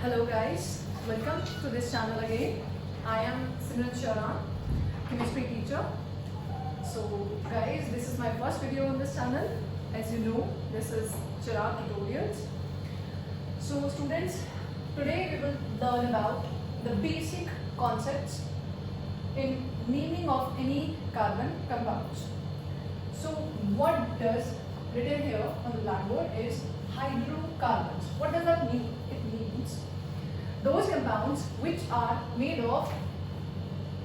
Hello guys, welcome to this channel again. I am Simran Sharan, chemistry teacher. So guys, this is my first video on this channel. As you know, this is Chirag Tutorials. So students, today we will learn about the basic concepts in naming of any carbon compounds. So what does written here on the blackboard is hydrocarbons. What does that mean? It means those compounds which are made of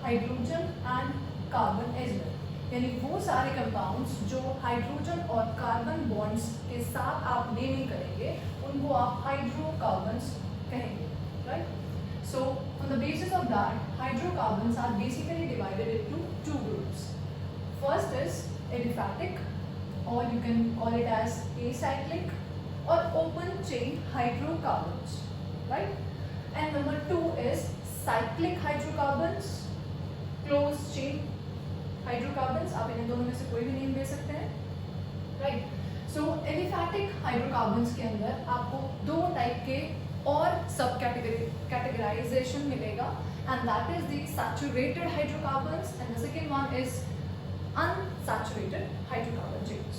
hydrogen and carbon as well, यानी वो सारे compounds जो hydrogen और carbon bonds के साथ आप naming करेंगे उनको आप हाइड्रोकार्बन्स कहेंगे, right? So on the basis of that hydrocarbons are basically divided into two groups. First is aliphatic, or you can call it as acyclic or open chain hydrocarbons, right? And number two is cyclic hydrocarbons, closed chain hydrocarbons. आप इन्हें दोनों में से कोई भी name दे सकते हैं, right? So aliphatic hydrocarbons के अंदर आपको दो टाइप के और सब कैटेगराइजेशन मिलेगा, and that is the saturated hydrocarbons and the second one is unsaturated hydrocarbon chains.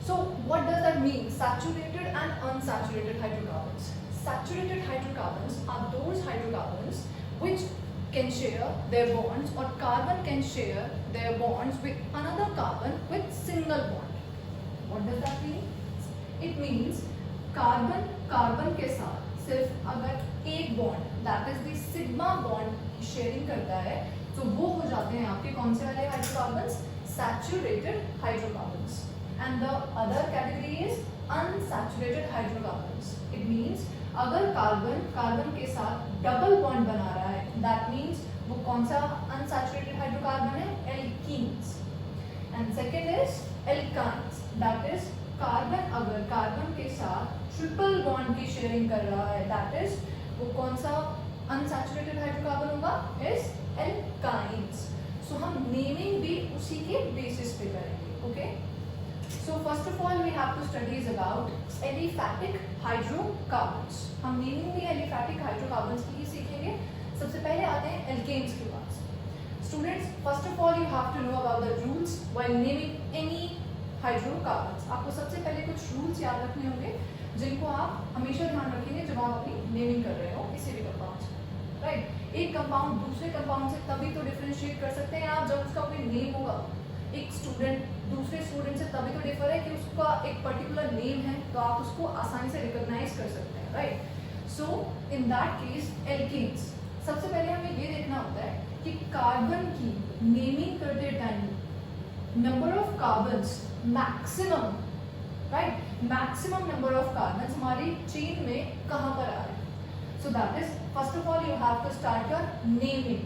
So what does that mean? Saturated and unsaturated hydrocarbons. Saturated hydrocarbons are those hydrocarbons which can share their bonds, or carbon can share their bonds with another carbon with single bond. What does that mean? It means carbon carbon के साथ सिर्फ अगर एक bond, that is the sigma bond sharing करता है, तो वो हो जाते हैं आपके कौन से वाले hydrocarbons? Saturated hydrocarbons. And the other category is unsaturated hydrocarbons. It means अगर कार्बन कार्बन के साथ डबल बॉन्ड बना रहा है, दैट मींस वो कौन सा अनसैचुरेटेड हाइड्रोकार्बन है? Alkenes. And second is alkynes, that is carbon अगर कार्बन के साथ ट्रिपल बॉन्ड की शेयरिंग कर रहा है, दैट इज वो कौन सा अनसैचुरेटेड हाइड्रोकार्बन होगा? Is alkynes. सो हम नेमिंग भी उसी के बेसिस पे करेंगे, okay? So first of all we have to studies about aliphatic hydrocarbons. हम नेमिंग भी एलिफैटिक हाइड्रोकार्बन्स की ही सीखेंगे. सबसे पहले आते हैं एल्केन्स के पास. Students, first of all you have to know about the rules while naming any hydrocarbons. आपको सबसे पहले कुछ रूल्स याद रखने होंगे जिनको आप हमेशा ध्यान रखेंगे जब आप अपनी नेमिंग कर रहे हो किसी भी कंपाउंड से, राइट? एक कंपाउंड दूसरे कंपाउंड से तभी तो डिफरेंशिएट कर सकते हैं आप जब उसका कोई नेम होगा. एक स्टूडेंट दूसरे स्टूडेंट से तभी तो डिफर है कि उसका एक पर्टिकुलर नेम है, तो आप उसको आसानी से रिकॉग्नाइज कर सकते हैं, right? So in that case alkanes, सबसे पहले हमें ये देखना होता है कि कार्बन की नेमिंग करते time number of carbons maximum, right? Maximum number of carbons हमारी चेन में कहाँ पर आ रहे हैं. So that is, first of all you have to start your naming,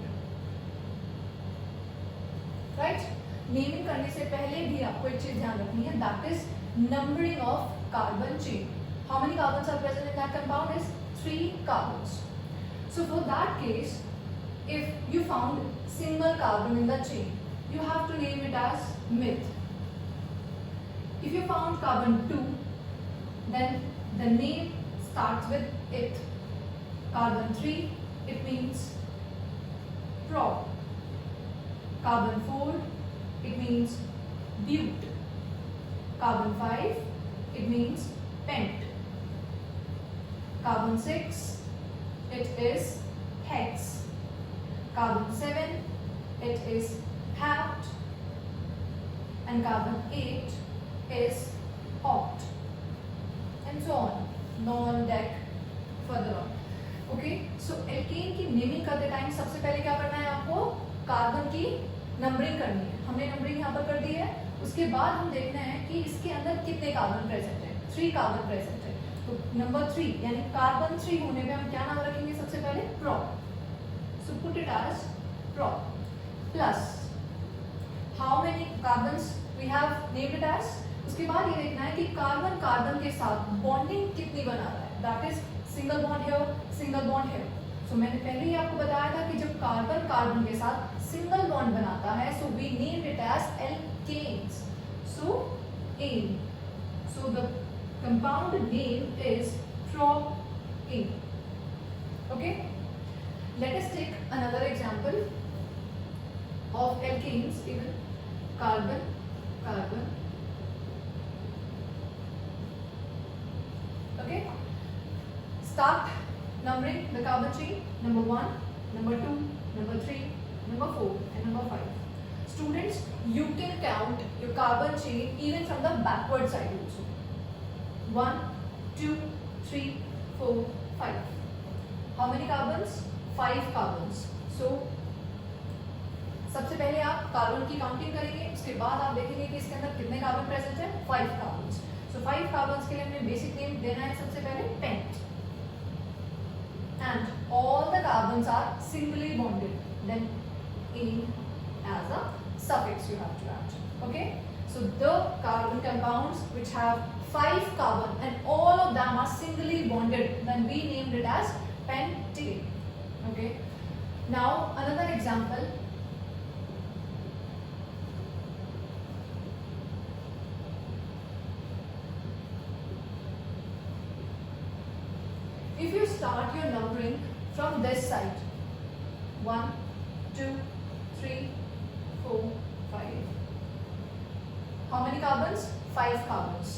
right? Naming करने से पहले भी आपको एक चीज ध्यान रखनी है, that is numbering of carbon chain. How many carbons are present in that compound? Is 3 carbons. So for that case, if you found single carbon in the chain, you have to name it as meth. If you found carbon 2, then the name starts with eth. Carbon 3, it means prop. Carbon 4, it means but. Carbon 5, it means pent. Carbon 6, it is hex. Carbon 7, it is hapt. And carbon 8 is oct. And so on, non, dec, further on. Okay, so alkane की naming करते time सबसे पहले क्या करना है? आपको carbon की numbering करनी है. हमने नंबरिंग यहाँ पर कर दी है. उसके बाद हम देखना है कि इसके अंदर कितने कार्बन प्रेजेंट है. 3 कार्बन प्रेजेंट है. तो नंबर 3 यानी कार्बन 3 होने पे हम क्या नाम रखेंगे? सबसे पहले prop. So put it as prop plus how many carbons we have named it as. उसके बाद ये देखना है कि कार्बन कार्बन के साथ बॉन्डिंग कितनी बना रहा है. That is single bond here, single bond here. So मैंने पहले ही आपको बताया था कि जब कार्बन कार्बन के साथ सिंगल बॉन्ड बनाता है, so we name it as alkanes. So N, so the compound name is propane. Okay, let us take another example of alkanes. Even carbon, carbon. Okay, start numbering the carbon chain. Number 1, number 2, number 3, number 4 and number 5. Students, you can count your carbon chain even from the backward side also. 1, 2, 3, 4, 5. How many carbons? 5 carbons. So सबसे पहले आप carbon की counting करेंगे, उसके बाद आप देखेंगे कि इसके अंदर कितने कार्बन प्रेजेंट है, 5 कार्बन्स. सो 5 कार्बन्स के लिए हमें बेसिक नेम देना है सबसे पहले pent. And all the carbons are singly bonded, then ane as a suffix you have to add. Okay, so the carbon compounds which have 5 carbon and all of them are singly bonded, then we named it as pentane. Okay, now another example. If you start your numbering from this side, 1, 2, 3, 4, 5. How many carbons? 5 carbons.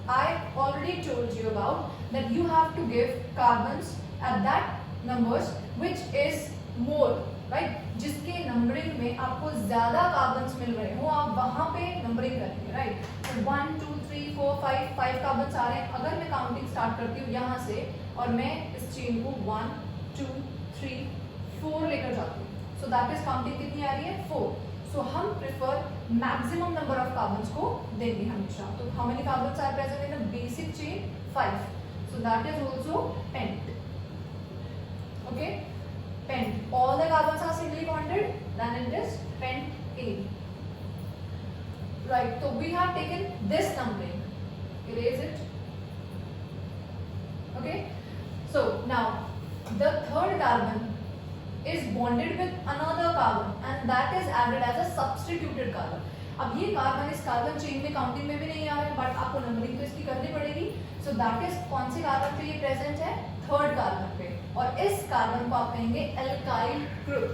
I already told you about that you have to give carbons at that numbers which is more, right? जिसके numbering में आपको ज्यादा carbons मिल रहे हो, आप वहां पे numbering करेंगे, राइट? तो 1, 2, 3, 4, 5 कार्बन्स आ रहे हैं. अगर मैं काउंटिंग स्टार्ट करती हूँ यहाँ से और मैं इस चेन को 1, 2, 3, 4 लेकर जाती हूँ, so that is काउंटिंग कितनी आ रही है? 4. So हम prefer maximum number of carbons को देंगे हमेशा. तो how many carbons are present in a basic chain? 5. So that is also pent. Okay, pent. All the carbons are singly bonded, then it is pentane. Right. So we have taken this numbering. Erase it. Okay. So now the third carbon is bonded with another carbon and that is added as a substituted carbon. अब ये carbon इस carbon chain में counting में भी नहीं आ रहा है, but आपको नंबरिंग तो इसकी करनी पड़ेगी. सो दैट इज कौन से कार्बन पे ये प्रेजेंट है? थर्ड कार्बन पे. और इस कार्बन को आप कहेंगे alkyl group.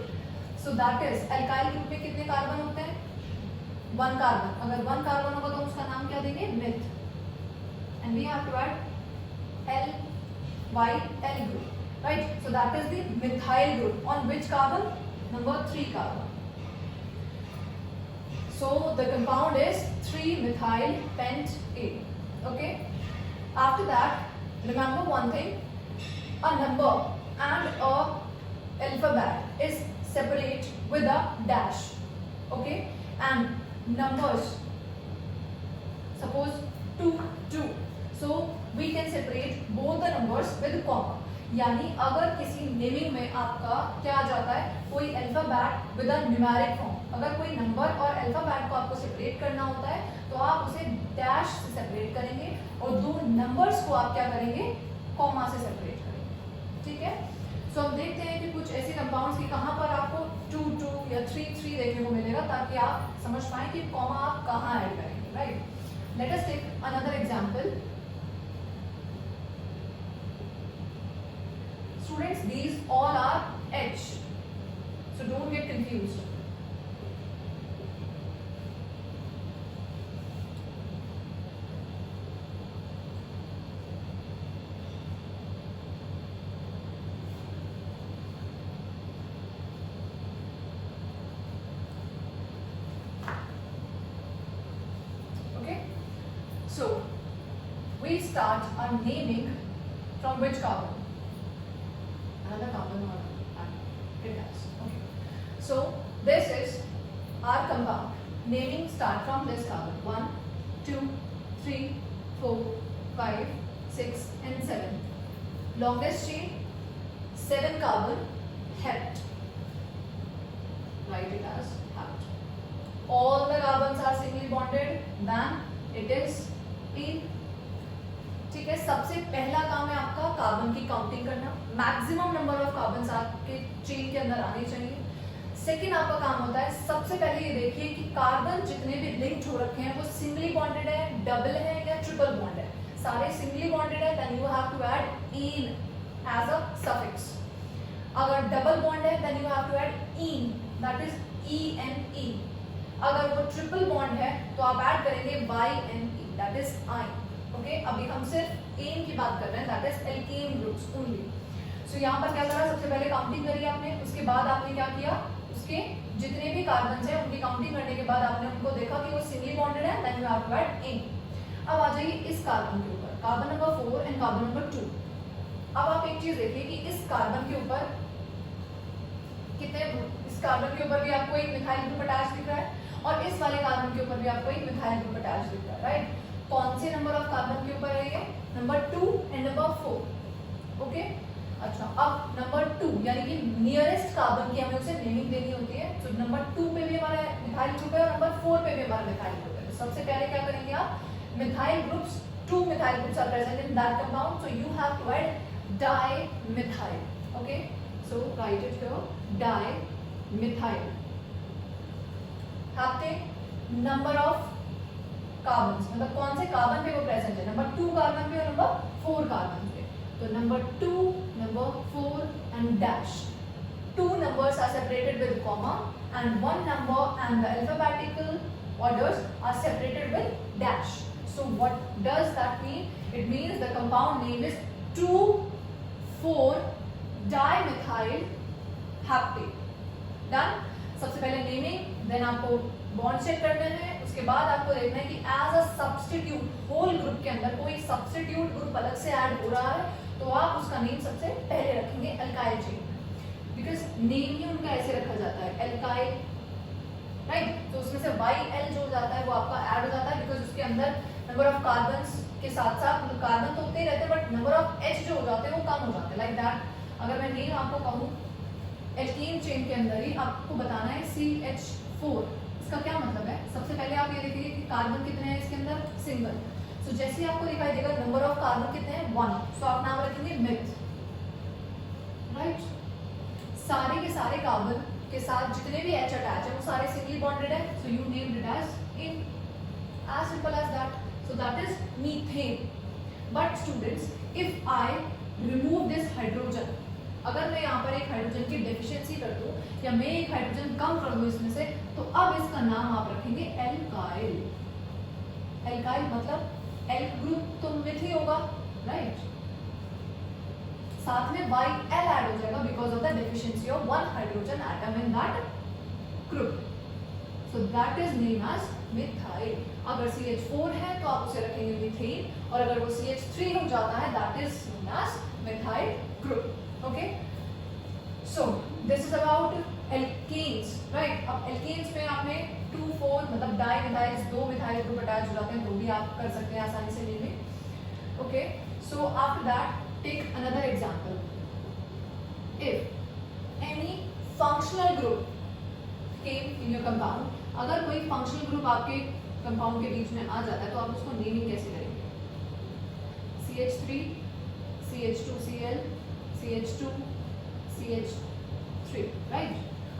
So that is alkyl group में कितने कार्बन होते हैं? 1 कार्बन. अगर 1 कार्बन होगा तो उसका नाम क्या देंगे? Meth. And we have to add L Y L group. Right, so that is the methyl group. On which carbon? Number 3 carbon. So the compound is 3-methyl pentane. Okay. After that, remember one thing: a number and a alphabet is separate with a dash. Okay, and numbers. Suppose 2, 2. So we can separate both the numbers with comma. यानी अगर किसी naming में आपका क्या आ जाता है, कोई alphabet with a numeric form, अगर कोई नंबर और अल्फाबेट को आपको सेपरेट करना होता है तो आप उसे डैश से सेपरेट करेंगे और दो नंबर्स को आप क्या करेंगे? कॉमा से सेपरेट करेंगे. ठीक है. सो हम देखते हैं कि कुछ ऐसे कंपाउंड्स की कहाँ पर आपको 2, 2 या 3, 3 देखने को मिलेगा, ताकि आप समझ पाए कि कॉमा आप कहाँ ऐड करेंगे. Right. Let us take another example. Students, these all are H, so don't get confused. Okay, so we start our naming from which carbon? Another carbon or it has. Okay. So this is our compound. Naming start from this carbon. 1, 2, 3, 4, 5, 6 and 7. Longest chain, 7 carbon, hept. Write it as hept. All the carbons are singly bonded, then it is ene. ठीक है. सबसे पहला काम है आपका carbon की counting करना. Maximum number of carbon आपके चेन के अंदर आने चाहिए. सेकेंड आपका काम होता है, सबसे पहले ये देखिए कि कार्बन जितने भी लिंक्ड हो रखे हैं वो सिंगली बॉन्डेड है, डबल है या ट्रिपल बॉन्ड है. सारे सिंगली बॉन्डेड है, then you have to add ane. As a suffix. अगर डबल बॉन्ड है then you have to add ene, that is ENE. अगर वो ट्रिपल बॉन्ड है तो आप ऐड करेंगे YNE, that is yne. Okay, अभी हम सिर्फ एन की बात कर रहे हैं, that is alkane groups only. So यहाँ पर क्या करा, सबसे पहले काउंटिंग करी आपने, उसके बाद आपने क्या किया, उसके जितने भी कार्बन है उनकी काउंटिंग करने के बाद आपने उनको देखा कि वो सिंगली बॉन्डेड है, then you have to add ane. अब आ जाइए इस कार्बन के ऊपर, carbon number 4 and carbon number 2. अब आप एक चीज देखिए कि इस कार्बन के ऊपर कितने, इस कार्बन के ऊपर भी आपको एक मिथाइल ग्रुप अटैच दिख रहा है और इस वाले कार्बन के ऊपर भी आपको एक मिथाइल ग्रुप अटैच दिख रहा है, राइट. कौन से नंबर ऑफ कार्बन के ऊपर है ये, नंबर 2 एंड नंबर 4. ओके, अच्छा अब नंबर 2 यानी कि नियरेस्ट कार्बन की हमें उसे नेमिंग देनी होती है. तो नंबर 2 पे भी हमारा मिथाइल ग्रुप है और नंबर 4 पे भी हमारा मिथाइल ग्रुप है. तो सबसे पहले क्या करेंगे आप, methyl groups, 2 methyl groups are present in that compound, so you have to add dimethyl. Okay, so write it here, dimethyl. आपके नंबर ऑफ कार्बन, मतलब कौन से कार्बन पे वो प्रेजेंट है, नंबर 2 कार्बन पे और नंबर 4 कार्बन पे. तो number 2, number 4 and dash. 2 numbers are separated with comma and 1 number and the alphabetical orders are separated with dash. So what does that mean? It means the compound name is 2,4-dimethyl haptate. Done? सबसे पहले naming, then आपको bond check करना है, उसके बाद आपको देखना है कि as a substitute whole group के अंदर कोई सब्स्टिट्यूट ग्रुप अलग से ऐड हो रहा है तो आप उसका नेम सबसे पहले रखेंगे अल्काइल चेन, बिकॉज नेम ही उनका ऐसे रखा जाता है अल्काइल, राइट. तो उसमें से YL जो हो जाता है वो आपका ऐड हो जाता है, बिकॉज उसके अंदर नंबर ऑफ कार्बन के साथ साथ कार्बन तो उतने ही रहते हैं बट नंबर ऑफ H जो हो जाते हैं वो कम हो जाते हैं, लाइक दैट. अगर मैं नेम आपको कहूँ एल्कीन चेन के अंदर ही आपको बताना है CH4, इसका क्या मतलब है, सबसे पहले आप ये देखिए कि कार्बन कितने हैं इसके अंदर, सिंगल. सो जैसे ही आपको दिखाई देगा नंबर ऑफ कार्बन कितने हैं, 1, सो आप नाम रखेंगे मिथ, राइट. सारे के सारे कार्बन के साथ जितने भी H अटैच है वो सारे सिंगली बॉन्डेड है, so you named it as ane, as simple as that. So that is methane. But students, if I remove this hydrogen, अगर मैं यहाँ पर एक हाइड्रोजन की डेफिशिएंसी कर दूं या मैं एक हाइड्रोजन कम कर दूं इसमें से, तो अब इसका नाम आप रखेंगे एल्काइल. एल्काइल मतलब एल ग्रुप तो मिथ ही होगा, राइट. साथ में YL ऐड हो जाएगा because of the deficiency of one hydrogen atom in that group. So that is name as methyl. अगर CH4 है तो आप उसे रखेंगे मीथेन, और अगर वो CH3 हो जाता है that is known as methyl group. Okay, so this is about alkanes, right. अब एल्केन्स में आपने 2, 4 मतलब डाइमिथाइल्स, 2 मिथाइल ग्रुप अटैच हो जाते हैं, तो भी आप कर सकते हैं आसानी से naming. Okay, so after that take another example. If any functional group came in your compound, अगर कोई फंक्शनल ग्रुप आपके कंपाउंड के बीच में आ जाता है तो आप उसको नेमिंग कैसे करेंगे, CH3, CH2Cl, CH2, CH3, right.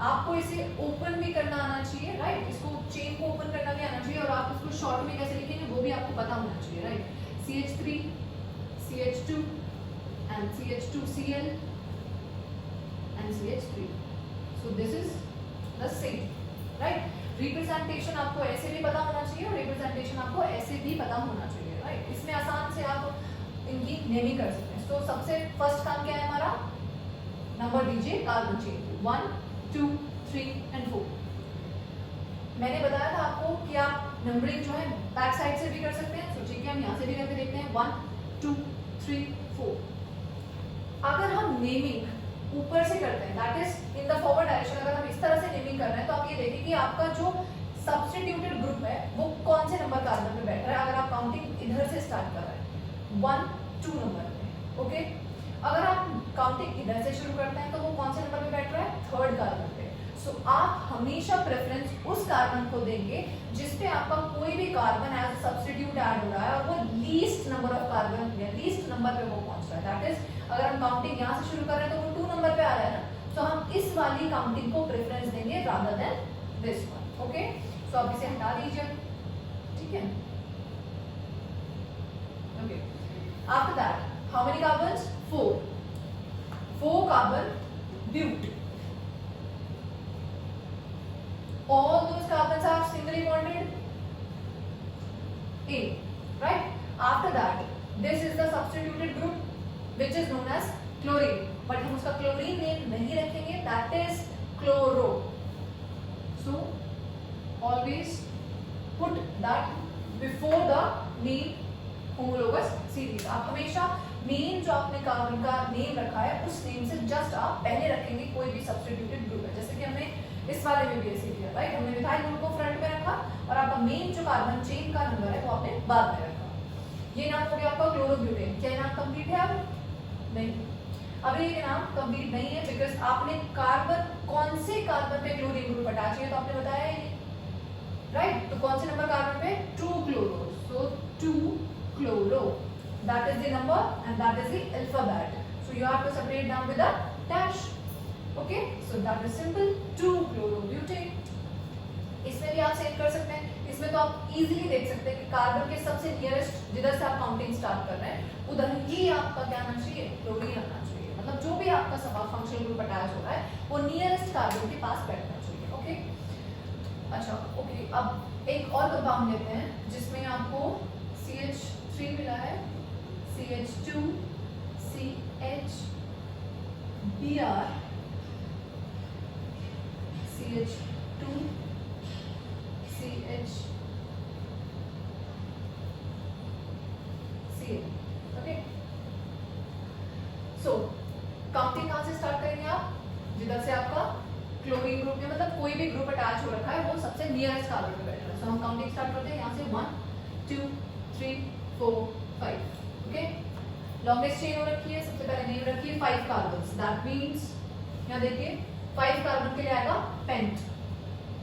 आपको इसे ओपन भी करना आना चाहिए, राइट. इसको चेन को ओपन करना भी आना चाहिए, और आप उसको शॉर्ट में कैसे लिखेंगे वो भी आपको पता होना चाहिए, right. CH3, CH2 and CH2Cl and CH3. So this is the same, right. Representation आपको ऐसे भी पता होना चाहिए और रिप्रेजेंटेशन आपको ऐसे भी पता होना चाहिए, राइट. इसमें आसान से आप इनकी नेमिंग कर सकते हैं. तो सबसे फर्स्ट काम क्या है हमारा, नंबर दीजिए कार्बन चेन, 1, 2, 3 and 4. मैंने बताया था आपको कि आप नंबरिंग जो है बैक साइड से भी कर सकते हैं. सोचिए कि हम यहाँ से भी करके देखते हैं, 1, 2, 3, 4. अगर हम नेमिंग ऊपर से करते हैं, that is in the forward direction, अगर हम इस तरह से नेमिंग कर रहे हैं तो आप ये देखिए कि आपका जो सब्स्टिट्यूटेड ग्रुप है वो कौन से नंबर कार्बन पे बैठ रहा है. अगर आप काउंटिंग इधर से स्टार्ट कर रहे हैं 1, 2 नंबर पे, ओके. अगर आप काउंटिंग इधर से शुरू करते हैं तो वो कौन से नंबर पे बैठ रहा है, 3rd कार्बन पे. सो आप हमेशा प्रेफरेंस उस कार्बन को देंगे जिसपे आपका कोई भी कार्बन एज सब्स्टिट्यूट ऐड हो रहा है और वो लीस्ट नंबर ऑफ कार्बन या लीस्ट नंबर पे वो पहुंच रहा है. दैट इज अगर हम काउंटिंग यहाँ से शुरू कर रहे हैं तो वो 2 नंबर पे आ रहा है ना, तो हम इस वाली काउंटिंग को प्रेफरेंस देंगे rather than this one. Okay, so आप इसे हटा दीजिए, ठीक है. Okay, after that how many carbons, 4. 4 carbon bute. All those carbons are singly bonded A, right? After that, this is the substituted group which is known as chlorine, but हम उसका chlorine name नहीं रखेंगे, that is chloro. So always put that before the main homologous series. आप हमेशा main जो आपने carbon का name रखा है उस नेम से जस्ट आप पहले रखेंगे कोई भी सब्स्टिट्यूटेड ग्रुप है, जैसे कि हमने इस वाले में भी ऐसे किया, राइट? हमने मिथाइल ग्रुप को फ्रंट में रखा और आपका मेन जो कार्बन चेन का नंबर है वो आपने बाद में रखा. ये नाम हो गया आपका क्लोरोब्यूटेन. क्या नाम कंप्लीट है? अब नहीं, अभी ये नाम कंप्लीट नहीं है बिकॉज आपने कार्बन, कौन से कार्बन पे क्लोरीन ग्रुप अटैच है तो आपने बताया ही नहीं, राइट? तो कौन से नंबर कार्बन पे? 2 chloro. So 2 chloro, that is the number and that is the alphabet. So you have to separate down with a dash. Okay, so that is simple. 2 chlorobutane. इसमें भी आप सेव कर सकते हैं. इसमें तो आप इजीली देख सकते हैं कि कार्बन के सबसे नियरेस्ट जिधर से आप काउंटिंग स्टार्ट कर रहे हैं उधर ही आपका क्या आना चाहिए? क्लोरीन आना चाहिए. मतलब जो भी आपका सब फंक्शनल ग्रुप अटैच हो रहा है वो नियरेस्ट कार्बन के पास बैठना चाहिए. ओके, अच्छा, ओके. अब एक और कंपाउंड लेते हैं जिसमें आपको CH3 मिला है, CH2 CH Br, CH2 CH Cl. Okay, so counting कहां से स्टार्ट करेंगे आप? जिधर से आपका क्लोरीन ग्रुप में मतलब कोई भी ग्रुप अटैच हो रखा है वो सबसे नियरेस्ट कार्बन पे बैठ रहा है. सो हम काउंटिंग स्टार्ट करते हैं यहाँ से 1 2 3 4 5. ओके, लॉन्गेस्ट चेन हो रखी है, सबसे पहले नेम रखिए 5 कार्बन्स. दैट मींस यहाँ देखिए 5 कार्बन के लिए आएगा pent.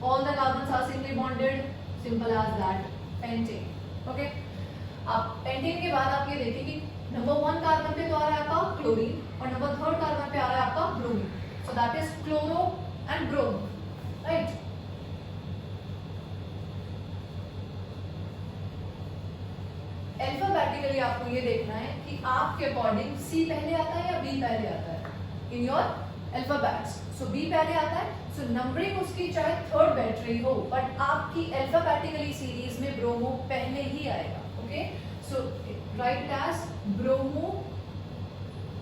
All the carbons are singly bonded, simple as that, pentane. Okay, अब पेंटेन के बाद आप ये देखिए कि नंबर 1 कार्बन पे तो आ रहा है आपका क्लोरीन और नंबर 3 कार्बन पे आ रहा है आपका bromine. So that is chloro and bromo, right? Alphabetically आपको ये देखना है कि आपके अकॉर्डिंग C पहले आता है या B पहले आता है in your alphabets. So B पहले आता है, सो नंबरिंग उसकी चाहे थर्ड बैटरी हो बट आपकी अल्फाबेटिकली सीरीज में ब्रोमो पहले ही आएगा. Okay, so write as bromo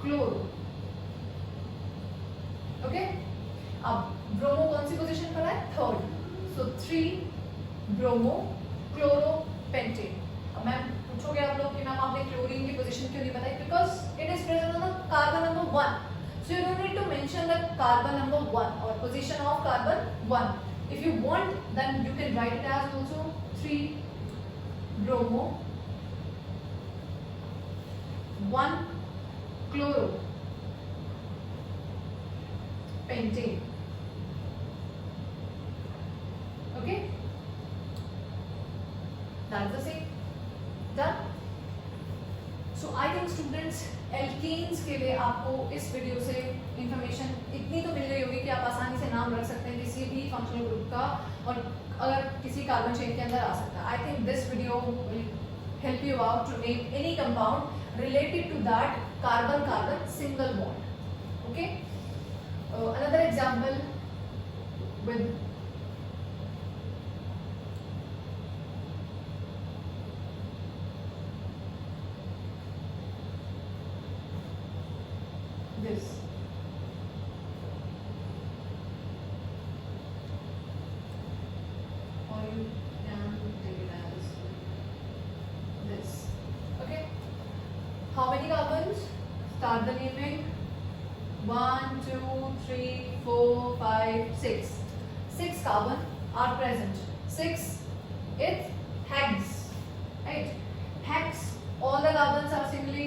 chloro. Okay, अब ब्रोमो कौन सी पोजीशन पर है? Third. So 3 bromo chloro pentane. अब मैम पूछोगे आप लोग कि मैम आपने क्लोरीन की पोजीशन क्यों नहीं बताई? Because it is present on the carbon number 1. So you don't need to mention the carbon number 1 or position of carbon 1. If you want, then you can write it as also 3 bromo 1 chloro pentane. Okay, that's the same. Done. So I think students, alkenes के लिए आपको इस video से information इतनी तो मिल गई होगी कि आप आसानी से नाम रख सकते हैं किसी भी फंक्शनल ग्रुप का और अगर किसी कार्बन चेन के अंदर आ सकता है. I think this video will help you out to name any compound related to that carbon carbon single bond. Okay, another example with this. Or you can take it as this. Okay, how many carbons? Start the naming. 1 2 3 4 5 6. 6 carbon are present. 6 it hex, right? Hex, all the carbons are singly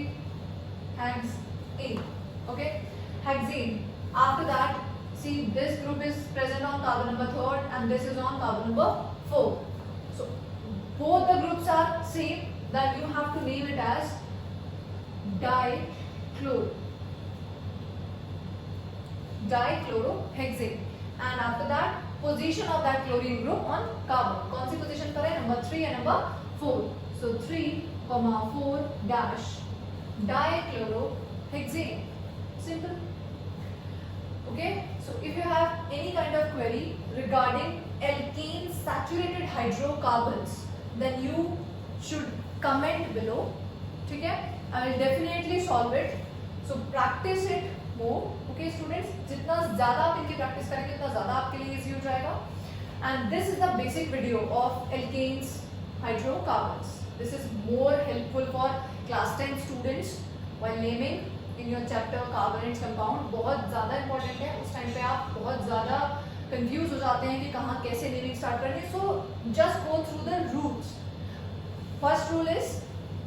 hexane. Okay, hexane. After that, see this group is present on carbon number 3rd and this is on carbon number 4. So both the groups are same, that you have to name it as dichlorohexane. And after that, position of that chlorine group on carbon. कौन सी position पर है? Number 3 and number 4. So 3, 4 dash dichlorohexane. Simple. Okay, so if you have any kind of query regarding alkane saturated hydrocarbons, then you should comment below. ठीक है, I will definitely solve it. So practice it more. Okay students, जितना ज़्यादा आप इनकी practice करेंगे उतना ज़्यादा आपके लिए easy हो जाएगा. And this is the basic video of alkanes hydrocarbons. This is more helpful for class 10 students while naming in your chapter carbon and compound. बहुत ज़्यादा important है. उस टाइम पे आप बहुत ज़्यादा confuse हो जाते हैं कि कहाँ कैसे naming start करनी है. So just go through the rules. First rule is,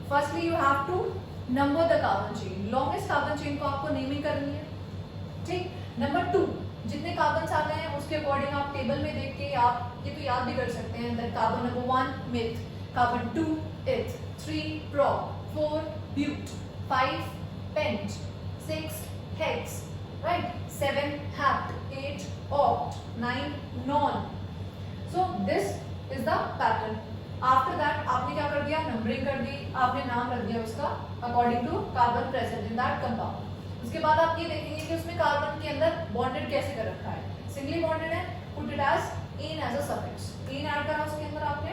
firstly you have to number the carbon chain. Longest carbon chain को आपको naming करनी है. ठीक. Number 2, जितने कार्बन आ गए हैं उसके अकॉर्डिंग आप टेबल में देख के आप ये तो याद भी कर सकते हैं. That carbon number 1 myth, carbon 2 इथ, 3 prop, 4 ब्यूट, 5 pent, 6 hex, right, 7 hapt, 8 oct, 9 non. So this is the pattern. After that आपने क्या कर दिया, नंबरिंग कर दी, आपने नाम रख दिया उसका according to carbon present in that compound. उसके बाद आप ये देखेंगे कि उसमें कार्बन के अंदर बॉन्डेड कैसे कर रखा है. सिंगली बॉन्डेड है, put it as in as a suffix. इन ऐड करा उसके अंदर आपने.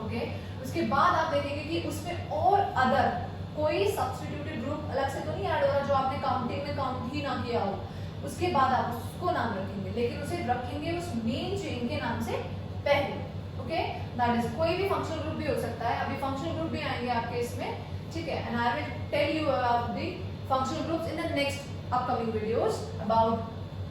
ओके, उसके बाद आप देखेंगे कि उसमें और अदर कोई सब्स्टिट्यूटेड ग्रुप अलग से तो नहीं ऐड हो रहा जो आपने काउंटिंग में काउंट ही ना किया हो. उसके बाद आप उसको नाम रखेंगे, लेकिन उसे रखेंगे उस मेन चेन के नाम से पहले. ओके, दैट इज कोई भी फंक्शनल ग्रुप भी हो सकता है. अभी फंक्शनल ग्रुप भी आएंगे आपके इसमें. ठीक है, and I will tell you about the functional groups in the next upcoming videos about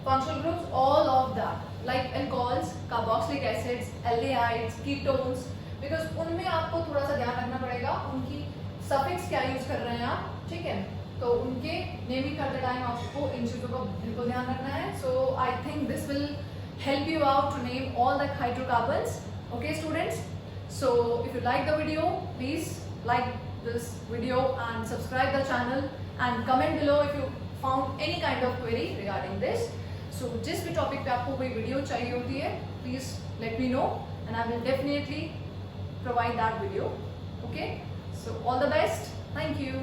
functional groups, all of that, like alcohols, carboxylic acids, aldehydes, ketones, because उनमें आपको थोड़ा सा ध्यान रखना पड़ेगा उनकी suffix क्या यूज कर रहे हैं आप. ठीक है, तो उनके नेमिंग करते टाइम आपको इन चीजों को बिल्कुल ध्यान रखना है. So I think this will help you out to name all the hydrocarbons. Okay students, so if you like the video, please like this video and subscribe the channel and comment below if you found any kind of query regarding this. So जिस भी topic पे आपको कोई video चाहिए होती है, please let me know and I will definitely provide that video. Okay, so all the best. Thank you.